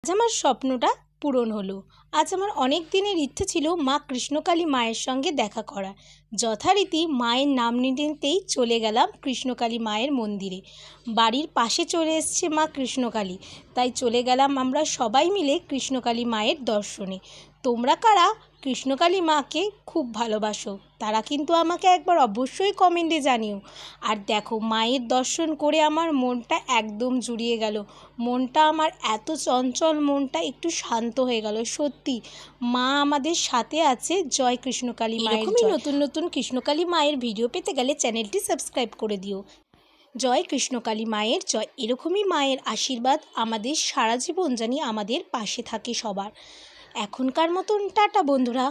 আজ আমার স্বপ্নটা পূরণ হলো। আজ আমার অনেক দিনের ইচ্ছে ছিল মা কৃষ্ণকালী মায়ের সঙ্গে দেখা করা। যথারীতি মায়ের নাম নিতেই চলে গেলাম কৃষ্ণকালী মায়ের মন্দিরে। বাড়ির পাশে চলে এসছে মা কৃষ্ণকালী, তাই চলে গেলাম আমরা সবাই মিলে কৃষ্ণকালী মায়ের দর্শনে। তোমরা কারা কৃষ্ণকালী মাকে খুব ভালোবাসো তারা কিন্তু আমাকে একবার অবশ্যই কমেন্টে জানিও। আর দেখো, মায়ের দর্শন করে আমার মনটা একদম জুড়িয়ে গেল। মনটা আমার এত চঞ্চল, মনটা একটু শান্ত হয়ে গেল। সত্যি মা আমাদের সাথে আছে। জয় কৃষ্ণকালী মায়ের। এরকমই নতুন নতুন কৃষ্ণকালী মায়ের ভিডিও পেতে গেলে চ্যানেলটি সাবস্ক্রাইব করে দিও। জয় কৃষ্ণকালী মায়ের জয়। এরকমই মায়ের আশীর্বাদ আমাদের সারা জীবন জানি আমাদের পাশে থাকে সবার। এখনকার মতন টাটা বন্ধুরা।